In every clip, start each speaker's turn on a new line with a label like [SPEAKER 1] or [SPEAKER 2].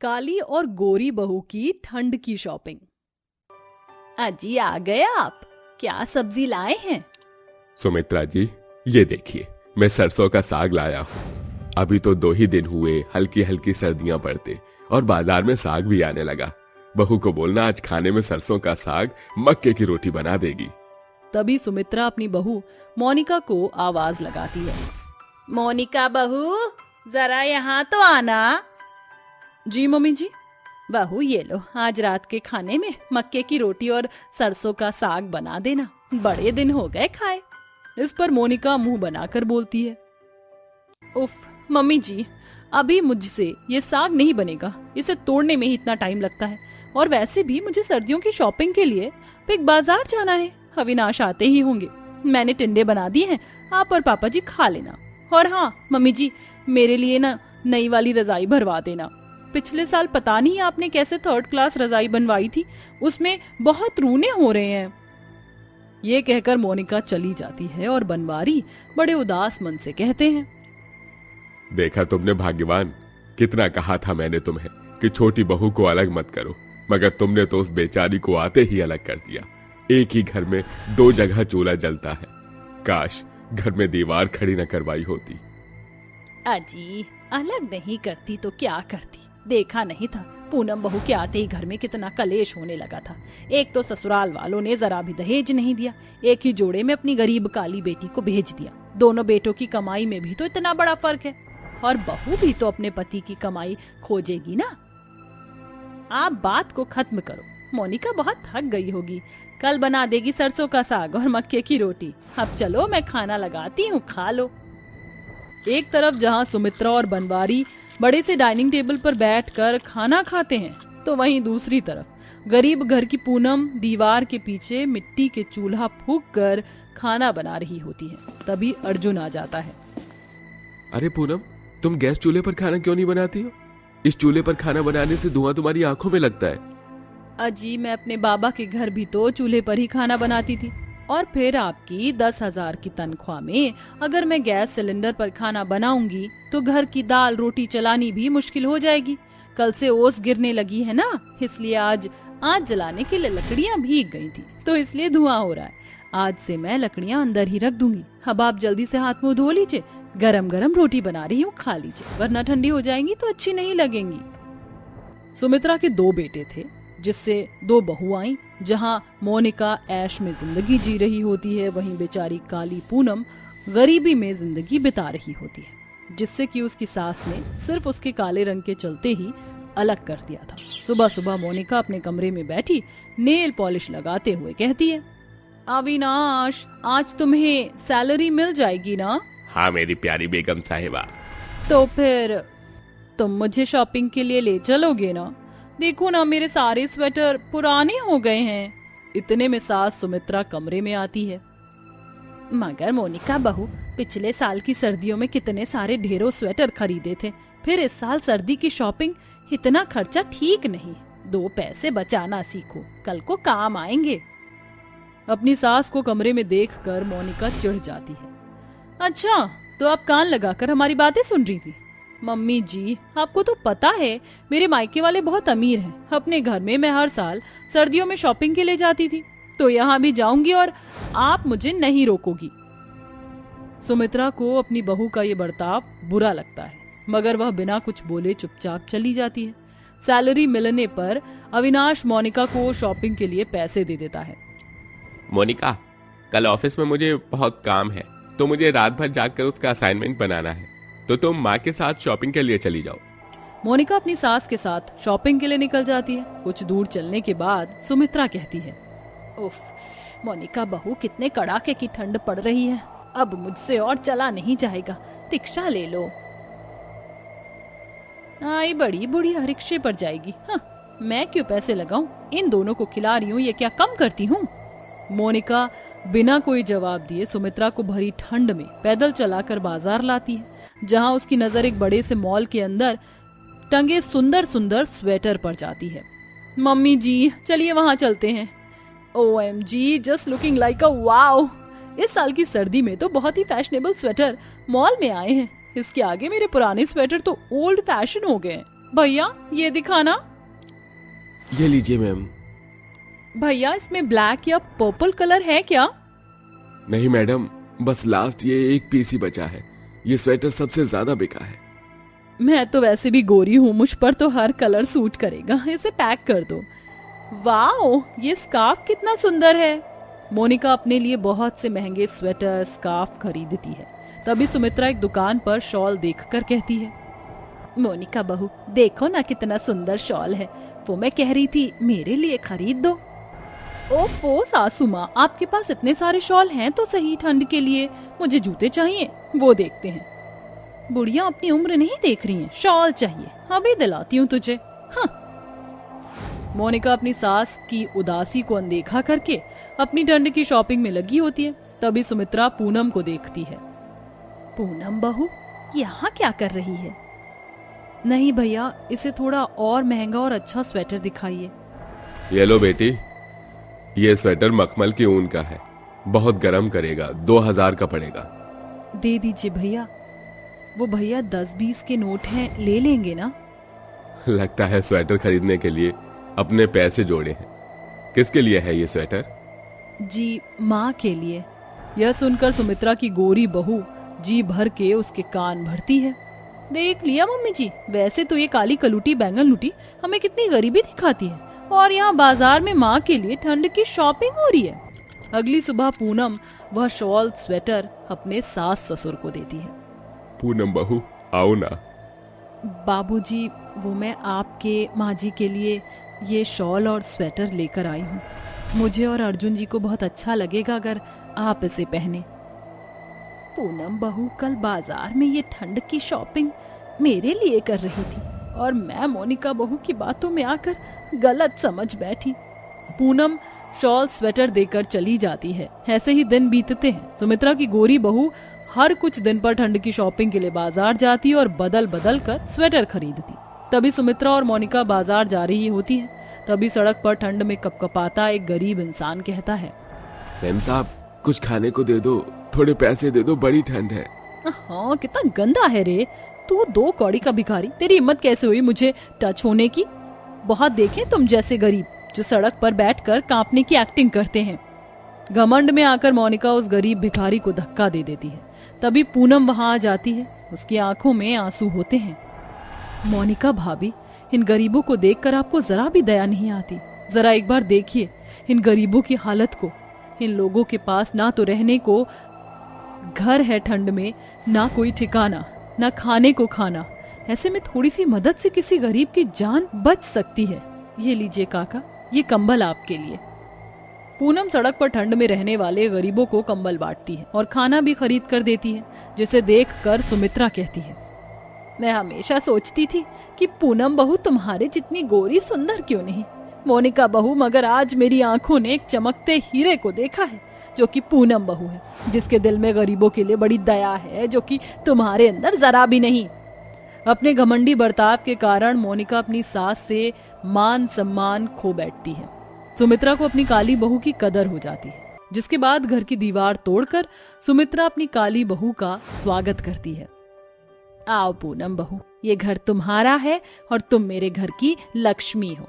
[SPEAKER 1] काली और गोरी बहू की ठंड की शॉपिंग। अजी आ गए आप, क्या सब्जी लाए हैं?
[SPEAKER 2] सुमित्रा जी, ये देखिए मैं सरसों का साग लाया हूँ। अभी तो 2 ही दिन हुए हल्की हल्की सर्दियां पड़ते और बाजार में साग भी आने लगा। बहू को बोलना आज खाने में सरसों का साग मक्के की रोटी बना देगी।
[SPEAKER 1] तभी सुमित्रा अपनी बहू मोनिका को आवाज लगाती है। मोनिका बहू, जरा यहाँ तो आना। जी मम्मी जी। बहू ये लो, आज रात के खाने में मक्के की रोटी और सरसों का साग बना देना, बड़े दिन हो गए खाए। इस पर मोनिका मुंह बनाकर बोलती है, उफ मम्मी जी, अभी मुझसे ये साग नहीं बनेगा, इसे तोड़ने में ही इतना टाइम लगता है। और वैसे भी मुझे सर्दियों की शॉपिंग के लिए बिग बाजार जाना है, अविनाश आते ही होंगे। मैंने टिंडे बना दिए हैं, आप और पापा जी खा लेना। और हाँ मम्मी जी, मेरे लिए ना नई वाली रजाई भरवा देना। पिछले साल पता नहीं आपने कैसे 3rd क्लास रजाई बनवाई थी, उसमें बहुत रूने हो रहे हैं। ये कहकर मोनिका चली जाती है और बनवारी बड़े उदास मन से कहते हैं,
[SPEAKER 2] देखा तुमने भाग्यवान, कितना कहा था मैंने तुम्हें कि छोटी बहू को अलग मत करो, मगर तुमने तो उस बेचारी को आते ही अलग कर दिया। एक ही घर में 2 जगह चूल्हा जलता है। काश घर में दीवार खड़ी न करवाई होती।
[SPEAKER 1] अजी अलग नहीं करती तो क्या करती, देखा नहीं था पूनम बहू के आते ही घर में कितना कलेश होने लगा था। एक तो ससुराल वालों ने जरा भी दहेज नहीं दिया, एक ही जोड़े में अपनी गरीब काली बेटी को भेज दिया। दोनों बेटों की कमाई में भी तो इतना बड़ा फर्क है, और बहू भी तो अपने पति की कमाई खोजेगी ना। आप बात को खत्म करो, मोनिका बहुत थक गई होगी, कल बना देगी सरसों का साग और मक्के की रोटी। अब चलो मैं खाना लगाती हूँ, खा लो। एक तरफ जहाँ सुमित्रा और बनवारी बड़े से डाइनिंग टेबल पर बैठकर खाना खाते हैं, तो वहीं दूसरी तरफ गरीब घर की पूनम दीवार के पीछे मिट्टी के चूल्हा फूंक कर खाना बना रही होती है। तभी अर्जुन आ जाता है।
[SPEAKER 2] अरे पूनम, तुम गैस चूल्हे पर खाना क्यों नहीं बनाती हो? इस चूल्हे पर खाना बनाने से धुआं तुम्हारी आंखों में लगता है।
[SPEAKER 1] अजी मैं अपने बाबा के घर भी तो चूल्हे पर ही खाना बनाती थी, और फिर आपकी 10,000 की तनख्वाह में अगर मैं गैस सिलेंडर पर खाना बनाऊंगी तो घर की दाल रोटी चलानी भी मुश्किल हो जाएगी। कल से ओस गिरने लगी है ना, इसलिए आज जलाने के लिए लकड़ियां भीग गई थी, तो इसलिए धुआं हो रहा है। आज से मैं लकड़ियां अंदर ही रख दूंगी। अब आप जल्दी से हाथ मुंह धो लीजिए, गरम गरम रोटी बना रही हूँ, खा लीजिए, वरना ठंडी हो जाएंगी तो अच्छी नहीं लगेंगी। सुमित्रा के 2 बेटे थे, जिससे 2 बहू आई। जहाँ मोनिका ऐश में जिंदगी जी रही होती है, वहीं बेचारी काली पूनम गरीबी में जिंदगी बिता रही होती है, जिससे कि उसकी सास ने सिर्फ उसके काले रंग के चलते ही अलग कर दिया था। सुबह सुबह मोनिका अपने कमरे में बैठी नेल पॉलिश लगाते हुए कहती है, अविनाश आज तुम्हें सैलरी मिल जाएगी ना?
[SPEAKER 2] हाँ मेरी प्यारी बेगम साहिबा।
[SPEAKER 1] तो फिर तुम मुझे शॉपिंग के लिए ले चलोगे ना? देखो ना मेरे सारे स्वेटर पुराने हो गए हैं। इतने में सास सुमित्रा कमरे में आती है। मगर मोनिका बहू, पिछले साल की सर्दियों में कितने सारे ढेरों स्वेटर खरीदे थे, फिर इस साल सर्दी की शॉपिंग इतना खर्चा ठीक नहीं। 2 पैसे बचाना सीखो, कल को काम आएंगे। अपनी सास को कमरे में देखकर मोनिका चिढ़ जाती है। अच्छा तो आप कान लगाकर हमारी बातें सुन रही थी? मम्मी जी आपको तो पता है मेरे मायके वाले बहुत अमीर हैं। अपने घर में मैं हर साल सर्दियों में शॉपिंग के लिए जाती थी, तो यहाँ भी जाऊंगी और आप मुझे नहीं रोकोगी। सुमित्रा को अपनी बहू का ये बर्ताव बुरा लगता है, मगर वह बिना कुछ बोले चुपचाप चली जाती है। सैलरी मिलने पर अविनाश मोनिका को शॉपिंग के लिए पैसे दे देता है।
[SPEAKER 2] मोनिका, कल ऑफिस में मुझे बहुत काम है, तो मुझे रात भर जाकर उसका असाइनमेंट बनाना है, तो तुम माँ के साथ शॉपिंग के लिए चली जाओ।
[SPEAKER 1] मोनिका अपनी सास के साथ शॉपिंग के लिए निकल जाती है। कुछ दूर चलने के बाद सुमित्रा कहती है, उफ मोनिका बहू, कितने कड़ाके की ठंड पड़ रही है, अब मुझसे और चला नहीं जाएगा, रिक्शा ले लो। आई बड़ी बुढ़िया रिक्शे पर जाएगी। हाँ, मैं क्यों पैसे लगाऊं, इन दोनों को खिला रही हूँ, ये क्या कम करती हूँ। मोनिका बिना कोई जवाब दिए सुमित्रा को भरी ठंड में पैदल चलाकर बाजार लाती है, जहाँ उसकी नजर एक बड़े से मॉल के अंदर टंगे सुंदर सुंदर स्वेटर पर जाती है। मम्मी जी चलिए वहाँ चलते हैं। OMG, just looking like a wow. इस साल की सर्दी में तो बहुत ही फैशनेबल स्वेटर मॉल में आए हैं। इसके आगे मेरे पुराने स्वेटर तो ओल्ड फैशन हो गए हैं। भैया ये दिखाना।
[SPEAKER 2] ये लीजिए मैम।
[SPEAKER 1] भैया इसमें ब्लैक या पर्पल कलर है क्या?
[SPEAKER 2] नहीं मैडम, बस लास्ट ये एक पीस ही बचा है। ये स्वेटर सबसे ज्यादा बिका है।
[SPEAKER 1] मैं तो वैसे भी गोरी हूँ, मुझ पर तो हर कलर सूट करेगा, इसे पैक कर दो। वाओ, ये स्कार्फ कितना सुंदर है। मोनिका अपने लिए बहुत से महंगे स्वेटर स्कार्फ खरीदती है। तभी सुमित्रा एक दुकान पर शॉल देखकर कहती है, मोनिका बहू देखो ना कितना सुंदर शॉल है, वो मैं कह रही थी मेरे लिए खरीद दो। ओफो सासू माँ, आपके पास इतने सारे शॉल हैं तो सही ठंड के लिए, मुझे जूते चाहिए, वो देखते हैं। बुढ़िया अपनी उम्र नहीं देख रही है, शॉल चाहिए, अभी दिलाती हूँ तुझे। हाँ। मोनिका अपनी सास की उदासी को अनदेखा करके अपनी ठंड की शॉपिंग में लगी होती है। तभी सुमित्रा पूनम को देखती है। पूनम बहू यहाँ क्या कर रही है? नहीं भैया, इसे थोड़ा और महंगा और अच्छा स्वेटर दिखाइए।
[SPEAKER 2] ये लो बेटी, ये स्वेटर मखमल की ऊन का है, बहुत गर्म करेगा, 2000 का पड़ेगा।
[SPEAKER 1] दे दीजिए भैया। वो भैया 10-20 के नोट हैं, ले लेंगे ना?
[SPEAKER 2] लगता है स्वेटर खरीदने के लिए अपने पैसे जोड़े हैं। किसके लिए है ये स्वेटर?
[SPEAKER 1] जी माँ के लिए। यह सुनकर सुमित्रा की गोरी बहू जी भर के उसके कान भरती है। देख लिया मम्मी जी, वैसे तो ये काली कलूटी बैंगन लूटी हमें कितनी गरीबी दिखाती है, और यहाँ बाजार में माँ के लिए ठंड की शॉपिंग हो रही है। अगली सुबह पूनम वह शॉल स्वेटर अपने सास ससुर को देती है।
[SPEAKER 2] पूनम बहू आओ ना।
[SPEAKER 1] बाबूजी, वो मैं आपके माँ जी के लिए ये शॉल और स्वेटर लेकर आई हूँ। मुझे और अर्जुन जी को बहुत अच्छा लगेगा अगर आप इसे पहने। पूनम बहू कल बाजार में ये ठंड की शॉपिंग मेरे लिए कर रही थी और मैं मोनिका बहू की बातों में आकर गलत समझ बैठी। पूनम शॉल स्वेटर देकर चली जाती है। ऐसे ही दिन बीतते हैं। सुमित्रा की गोरी बहू हर कुछ दिन पर ठंड की शॉपिंग के लिए बाजार जाती और बदल बदल कर स्वेटर खरीदती। तभी सुमित्रा और मोनिका बाजार जा रही होती है। तभी सड़क पर ठंड में कपकपाता एक गरीब इंसान कहता है,
[SPEAKER 2] मैम साहब कुछ खाने को दे दो, थोड़े पैसे दे दो, बड़ी ठंड है।
[SPEAKER 1] हाँ, कितना गंदा है रे तू, 2 कौड़ी का भिखारी। तेरी हिम्मत कैसे हुई मुझे टच होने की? बहुत देखे तुम जैसे गरीब जो सड़क पर बैठकर कांपने की एक्टिंग करते हैं। घमंड में आकर मोनिका उस गरीब भिखारी को धक्का दे देती है। तभी पूनम वहां आ जाती है। उसकी आंखों में आंसू होते हैं। मोनिका भाभी, इन गरीबों को देखकर आपको जरा भी दया नहीं आती? जरा एक बार देखिए इन गरीबों की हालत को। इन लोगों के पास ना तो रहने को घर है ठंड में, ना कोई ठिकाना, ना खाने को खाना। ऐसे में थोड़ी सी मदद से किसी गरीब की जान बच सकती है। ये लीजिए काका, ये कंबल आपके लिए। पूनम सड़क पर ठंड में रहने वाले गरीबों को कंबल बांटती है और खाना भी खरीद कर देती है, जिसे देखकर सुमित्रा कहती है, मैं हमेशा सोचती थी कि पूनम बहू तुम्हारे जितनी गोरी सुंदर क्यों नहीं मोनिका बहू, मगर आज मेरी आंखों ने एक चमकते हीरे को देखा है जो कि पूनम बहू है, जिसके दिल में गरीबों के लिए बड़ी दया है, जो कि तुम्हारे अंदर जरा भी नहीं। अपने घमंडी बर्ताव के कारण मोनिका अपनी सास से मान सम्मान खो बैठती है। सुमित्रा को अपनी काली बहू की कदर हो जाती है, जिसके बाद घर की दीवार तोड़कर सुमित्रा अपनी काली बहू का स्वागत करती है। आओ पूनम बहू, ये घर तुम्हारा है और तुम मेरे घर की लक्ष्मी हो।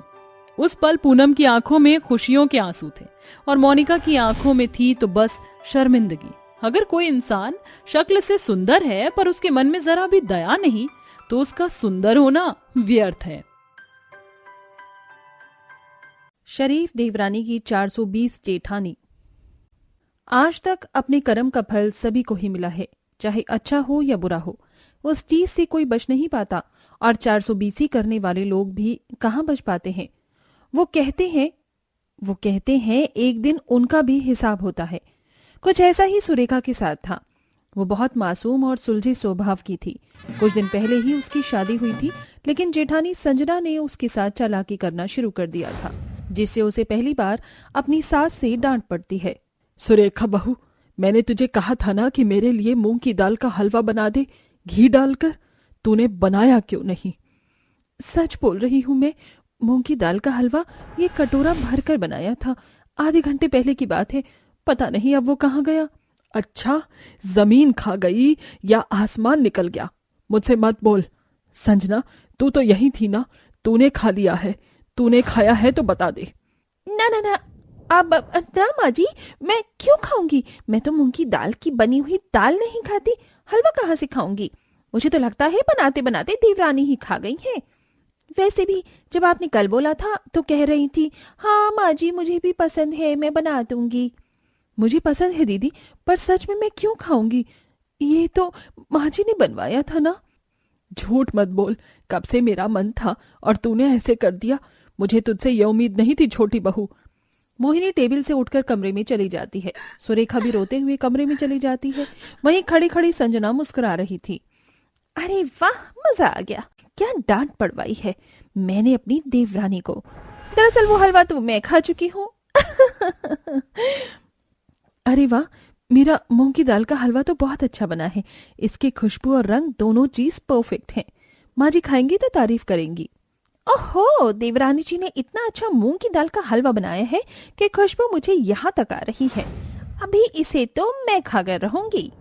[SPEAKER 1] उस पल पूनम की आंखों में खुशियों के आंसू थे और मोनिका की आंखों में थी तो बस शर्मिंदगी। अगर कोई इंसान शक्ल से सुंदर है पर उसके मन में जरा भी दया नहीं, तो उसका सुंदर होना व्यर्थ है।
[SPEAKER 3] शरीफ देवरानी की 420 जेठानी। आज तक अपने कर्म का फल सभी को ही मिला है, चाहे अच्छा हो या बुरा हो। उस चीज से कोई बच नहीं पाता और 420 करने वाले लोग भी कहाँ बच पाते हैं। वो कहते हैं एक दिन उनका भी हिसाब होता है। कुछ ऐसा ही सुरेखा के साथ था। वो बहुत मासूम और सुलझे स्वभाव की थी। कुछ दिन पहले ही उसकी शादी हुई थी, लेकिन जेठानी संजना ने उसके साथ चालाकी करना शुरू कर दिया था, जिससे उसे पहली बार अपनी सास से डांट पड़ती है।
[SPEAKER 4] सुरेखा बहू, मैंने तुझे कहा था ना कि मेरे लिए मूंग की दाल का हलवा बना दे घी डालकर, तूने बनाया क्यों नहीं?
[SPEAKER 3] सच बोल रही हूँ मैं, मूंग की दाल का हलवा ये कटोरा भरकर बनाया था। आधे घंटे पहले की बात है, पता नहीं अब वो कहाँ गया।
[SPEAKER 4] अच्छा, जमीन खा गई या आसमान निकल गया? मुझसे मत बोल, संजना, तू तो यही थी ना? तूने खा लिया है? तूने खाया है तो बता दे।
[SPEAKER 3] ना ना ना, अब ना माँ जी, मैं क्यों खाऊंगी? मैं तो मूंग की दाल की बनी हुई दाल नहीं खाती, हलवा कहाँ से खाऊंगी? मुझे तो लगता है बनाते बनाते देवरानी ही खा गई है। वैसे भी जब आपने कल बोला था तो कह रही थी, हाँ माँ जी मुझे भी पसंद है, मैं बना दूंगी।
[SPEAKER 4] मुझे पसंद है दीदी, पर सच में मैं क्यों खाऊंगी? ये तो माँ जी ने बनवाया था ना। झूठ मत बोल, कब से मेरा मन था और तूने ऐसे कर दिया। मुझे तुझसे ये उम्मीद नहीं थी छोटी बहू।
[SPEAKER 3] मोहिनी टेबल से उठकर कमरे में चली जाती है। सुरेखा भी रोते हुए कमरे में चली जाती है। वहीं खड़ी खड़ी संजना मुस्कुरा रही थी। अरे वाह, मजा आ गया। क्या डांट पड़वाई है मैंने अपनी देवरानी को। दरअसल वो हलवा तो मैं खा चुकी हूँ।
[SPEAKER 4] अरे वाह, मेरा मूंग की दाल का हलवा तो बहुत अच्छा बना है। इसकी खुशबू और रंग दोनों चीज परफेक्ट हैं। माँ जी खाएंगी तो तारीफ करेंगी।
[SPEAKER 3] ओहो, देवरानी जी ने इतना अच्छा मूंग की दाल का हलवा बनाया है कि खुशबू मुझे यहाँ तक आ रही है। अभी इसे तो मैं खाकर रहूंगी।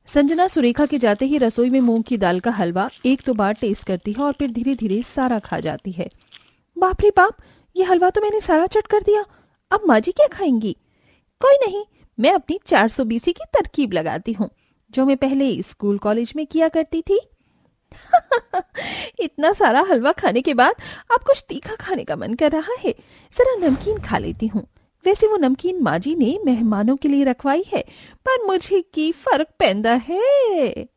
[SPEAKER 4] संजना सुरेखा के जाते ही रसोई में मूंग की दाल का हलवा एक दो बार टेस्ट करती है और फिर धीरे धीरे सारा खा जाती है।
[SPEAKER 3] बाप रे बाप, ये हलवा तो मैंने सारा चट कर दिया। अब माँ जी क्या खाएंगी? कोई नहीं, मैं अपनी 420 की तरकीब लगाती हूँ, जो मैं पहले स्कूल कॉलेज में किया करती थी। इतना सारा हलवा खाने के बाद अब कुछ तीखा खाने का मन कर रहा है। जरा नमकीन खा लेती हूँ। वैसे वो नमकीन माँ जी ने मेहमानों के लिए रखवाई है, पर मुझे की फर्क पैंदा है।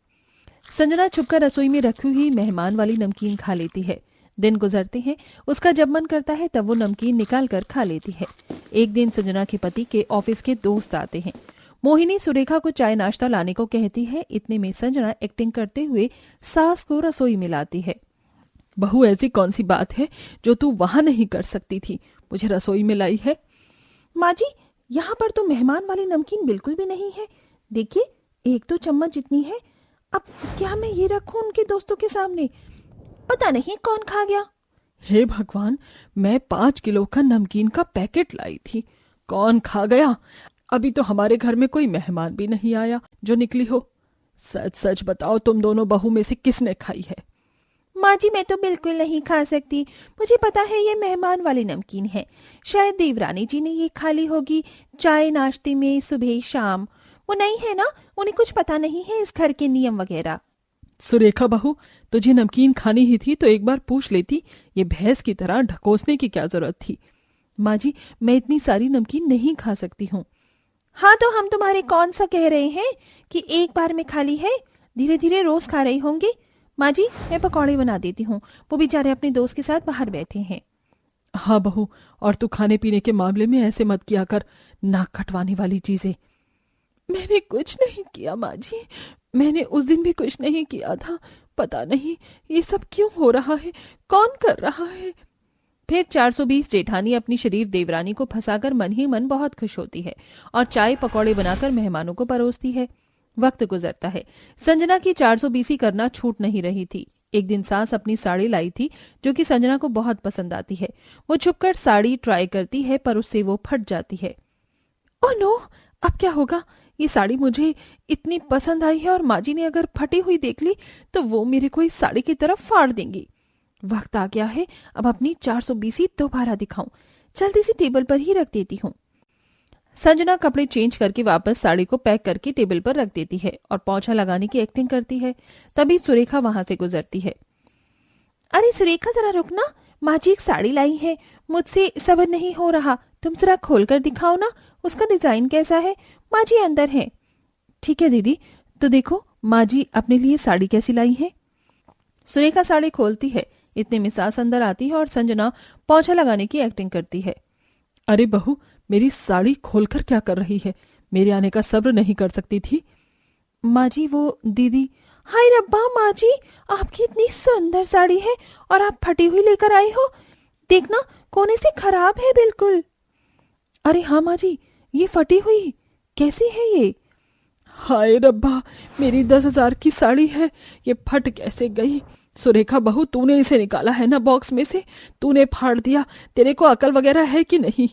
[SPEAKER 4] संजना छुपकर रसोई में रखी हुई मेहमान वाली नमकीन खा लेती है। दिन गुजरते हैं, उसका जब मन करता है तब वो नमकीन निकाल कर खा लेती है। एक दिन संजना के पति के ऑफिस के दोस्त आते हैं। मोहिनी सुरेखा को चाय नाश्ता लाने को कहती है। इतने में संजना एक्टिंग करते हुए सास को रसोई में लाती है।
[SPEAKER 3] बहू, ऐसी कौन सी बात है जो तू वहां नहीं कर सकती थी, मुझे रसोई में लाई है? माँ जी, यहाँ पर तो मेहमान वाली नमकीन बिल्कुल भी नहीं है। देखिए, एक तो चम्मच जितनी है। अब क्या मैं ये रखूं उनके दोस्तों के सामने? पता नहीं कौन खा गया।
[SPEAKER 4] हे भगवान, मैं 5 किलो का नमकीन का पैकेट लाई थी, कौन खा गया? अभी तो हमारे घर में कोई मेहमान भी नहीं आया जो निकली हो। सच सच बताओ, तुम दोनों बहू में से किसने खाई है?
[SPEAKER 3] माँ जी, मैं तो बिल्कुल नहीं खा सकती। मुझे पता है ये मेहमान वाली नमकीन है। शायद देवरानी जी ने ये खा ली होगी चाय नाश्ते में, सुबह शाम। वो नहीं है ना, उन्हें कुछ पता नहीं है इस घर के नियम वगैरह।
[SPEAKER 4] सुरेखा बहू, तुझे नमकीन खानी ही थी तो एक बार पूछ लेती। ये भैंस की तरह ढकोसने की क्या जरूरत थी? माँ जी, मैं इतनी सारी नमकीन नहीं खा सकती हूँ।
[SPEAKER 3] हाँ, तो हम तुम्हारे कौन सा कह रहे हैं कि एक बार में खाली है? धीरे धीरे रोज खा रही होंगी। माँ जी, मैं पकौड़े बना देती हूँ, वो बेचारे अपने दोस्त के साथ बाहर बैठे हैं।
[SPEAKER 4] हाँ बहू, और तू खाने पीने के मामले में ऐसे मत किया कर, नाक कटवाने वाली चीजें।
[SPEAKER 3] मैंने कुछ नहीं किया माँ जी, मैंने उस दिन भी कुछ नहीं किया था। पता नहीं ये सब क्यों हो रहा है, कौन कर रहा है?
[SPEAKER 4] फिर 420 जेठानी अपनी शरीफ देवरानी को फंसाकर मन ही मन बहुत खुश होती है और चाय पकौड़े बनाकर मेहमानों को परोसती है। वक्त गुजरता है। संजना की 420 करना छूट नहीं रही थी। एक दिन सास अपनी साड़ी लाई थी जो कि संजना को बहुत पसंद आती है। वो छुपकर साड़ी ट्राई करती है पर उससे वो फट जाती है।
[SPEAKER 3] ओह नो, अब क्या होगा? ये साड़ी मुझे इतनी पसंद आई है और माँ जी ने अगर फटी हुई देख ली तो वो मेरे को इस साड़ी की तरफ फाड़ देंगी। वक्त आ गया है, अब अपनी 420 दोबारा दिखाऊं। जल्दी से टेबल पर ही रख देती हूँ।
[SPEAKER 4] संजना कपड़े चेंज करके वापस साड़ी को पैक करके टेबल पर रख देती है और पोंछा लगाने की एक्टिंग करती है। तभी सुरेखा वहां से गुजरती है।
[SPEAKER 3] अरे सुरेखा, जरा रुकना, माँ जी एक साड़ी लाई है, मुझसे सब्र नहीं हो रहा। तुम जरा खोल कर दिखाओ ना, उसका डिजाइन कैसा है? माँ जी अंदर है।
[SPEAKER 4] ठीक है दीदी, तो देखो माँ जी अपने लिए साड़ी कैसी लाई है। सुरेखा साड़ी खोलती है। इतने में सास अंदर आती है और संजना पोंछा लगाने की एक्टिंग करती है। अरे बहू, मेरी साड़ी खोलकर क्या कर रही है? मेरे आने का सब्र नहीं कर सकती थी।
[SPEAKER 3] माँ जी, वो दीदी। हाय रब्बा माँ जी, आपकी इतनी सुंदर साड़ी है और आप फटी हुई लेकर आई हो। देखना, कोने से खराब है बिल्कुल।
[SPEAKER 4] अरे हाँ माँ जी, ये फटी हुई कैसी है ये?
[SPEAKER 3] हाय रब्बा, मेरी 10,000 की साड़ी है, ये फट कैसे गई?
[SPEAKER 4] सुरेखा बहू, तूने इसे निकाला है ना बॉक्स में से? तूने फाड़ दिया? तेरे को अकल वगैरह है कि नहीं?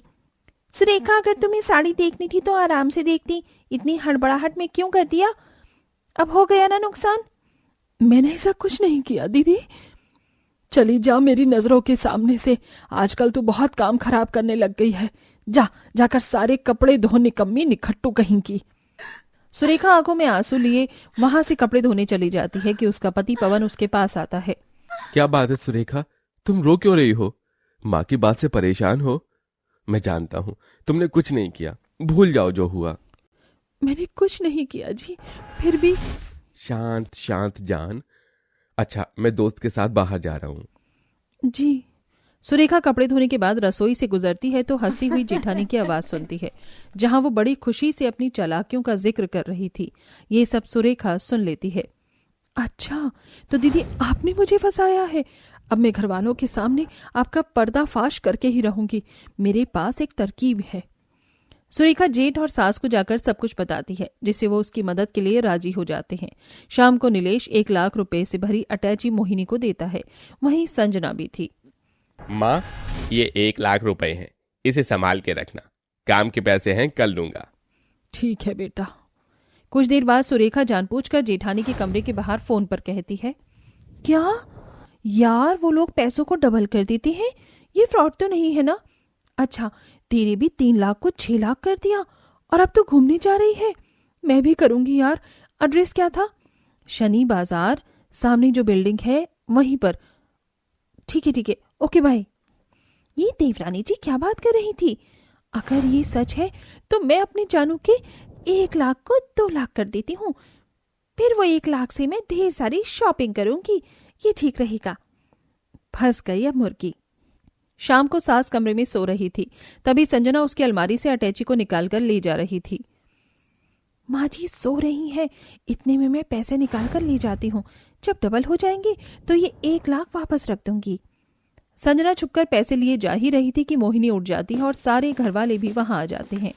[SPEAKER 3] सुरेखा, अगर तुम्हें साड़ी देखनी थी तो आराम से देखती, इतनी हड़बड़ाहट में क्यों कर दिया? अब हो गया ना नुकसान। मैंने ऐसा कुछ नहीं किया दीदी। चली जा मेरी नजरों के सामने से। आजकल तू बहुत काम खराब करने लग गई है। जाकर सारे कपड़े धो, निकम्मी निखट्टू कहीं की।
[SPEAKER 4] सुरेखा आंखों में आंसू लिए वहां से कपड़े धोने चली जाती है कि उसका पति पवन उसके पास आता है।
[SPEAKER 2] क्या बात है सुरेखा, तुम रो क्यों रही हो? माँ की बात से परेशान हो? मैं जानता हूँ तुमने कुछ नहीं किया, भूल जाओ जो हुआ।
[SPEAKER 3] मैंने कुछ नहीं किया जी, फिर भी।
[SPEAKER 2] शांत शांत जान। अच्छा, मैं दोस्त के साथ बाहर जा रहा हूँ।
[SPEAKER 3] जी।
[SPEAKER 4] सुरेखा कपड़े धोने के बाद रसोई से गुजरती है तो हंसती हुई जेठानी की आवाज सुनती है, जहां वो बड़ी खुशी से अपनी चालाकियों का जिक्र कर रही थी। ये सब सुरेखा सुन लेती है।
[SPEAKER 3] अच्छा, तो दीदी आपने मुझे फंसाया है। अब मैं घरवालों के सामने आपका पर्दाफाश करके ही रहूंगी। मेरे पास एक तरकीब है।
[SPEAKER 4] सुरेखा जेठ और सास को जाकर सब कुछ बताती है, जिससे वो उसकी मदद के लिए राजी हो जाते हैं। शाम को नीलेश 1 लाख रुपए से भरी अटैची मोहिनी को देता है। वहीं संजना भी थी।
[SPEAKER 2] माँ, ये 1 लाख रुपए हैं, इसे संभाल के रखना। काम के पैसे हैं, कल लूंगा।
[SPEAKER 3] ठीक है बेटा।
[SPEAKER 4] कुछ देर बाद सुरेखा जानबूझकर जेठानी के कमरे के बाहर फोन पर कहती है, क्या यार, वो लोग पैसों को डबल कर देते हैं। ये फ्रॉड तो नहीं है ना? अच्छा, तेरे भी 3 लाख को 6 लाख कर दिया और अब तो घूमने जा रही है। मैं भी करूंगी यार। एड्रेस क्या था? शनि बाजार, सामने जो बिल्डिंग है वहीं पर। ठीक है, ओके बाय। ये देवरानी जी क्या बात कर रही थी? अगर ये सच है तो मैं अपने जानू के 1 लाख को 2 लाख कर देती हूँ। फिर वो 1 लाख से मैं ढेर सारी शॉपिंग करूंगी। ये ठीक रहेगा। फंस गई अब मुर्गी। शाम को सास कमरे में सो रही थी, तभी संजना उसकी अलमारी से अटैची को निकालकर ले जा रही थी। माँ जी सो रही हैं, इतने में मैं पैसे निकाल कर ले जाती हूँ। जब डबल हो जाएंगे तो ये 1 लाख वापस रख दूंगी। संजना छुपकर पैसे लिए जा ही रही थी कि मोहिनी उठ जाती है और सारे घरवाले भी वहां आ जाते हैं।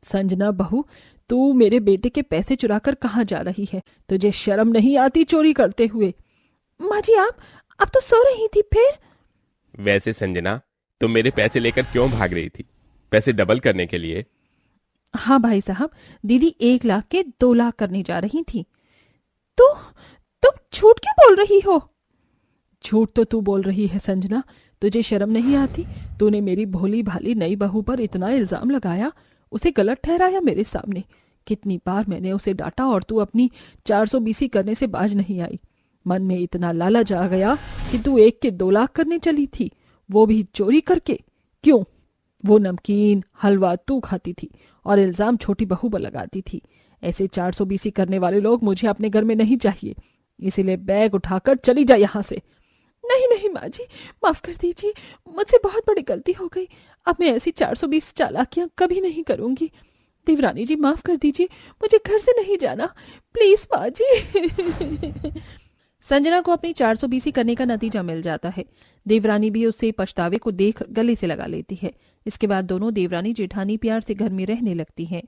[SPEAKER 3] संजना बहू, तू मेरे बेटे के पैसे चुराकर कहाँ जा रही है? तुझे शर्म नहीं आती चोरी करते हुए?
[SPEAKER 4] माँ जी आप अब तो सो रही थी। फिर
[SPEAKER 2] वैसे संजना, तुम मेरे पैसे लेकर क्यों भाग रही थी? पैसे डबल करने के लिए?
[SPEAKER 4] हाँ भाई साहब, दीदी 1 लाख के 2 लाख करने जा रही थी। तो तुम झूठ क्यों बोल रही हो?
[SPEAKER 3] झूठ तो तू बोल रही है संजना। तुझे शर्म नहीं आती? तूने मेरी भोली भाली नई बहू पर इतना इल्जाम लगाया, उसे गलत ठहराया मेरे सामने। कितनी बार मैंने उसे डांटा और तू अपनी 420 करने से बाज नहीं आई। मन में इतना लालच आ गया कि तू 1 के 2 लाख करने चली थी, वो भी चोरी करके। क्यों? वो नमकीन हलवा तू खाती थी और इल्जाम छोटी बहू पर लगाती थी। ऐसे 420 करने वाले लोग मुझे अपने घर में नहीं चाहिए। इसीलिए बैग उठाकर चली जा यहाँ से। नहीं माँ जी, माफ कर दीजिए, मुझसे बहुत बड़ी गलती हो गई। अब मैं ऐसी 420 चालाकियां कभी नहीं करूंगी। देवरानी जी माफ कर दीजिए, मुझे घर से नहीं जाना, प्लीज माँ जी।
[SPEAKER 4] संजना को अपनी 420 करने का नतीजा मिल जाता है। देवरानी भी उससे पछतावे को देख गले से लगा लेती है। इसके बाद दोनों देवरानी जेठानी प्यार से घर में रहने लगती हैं।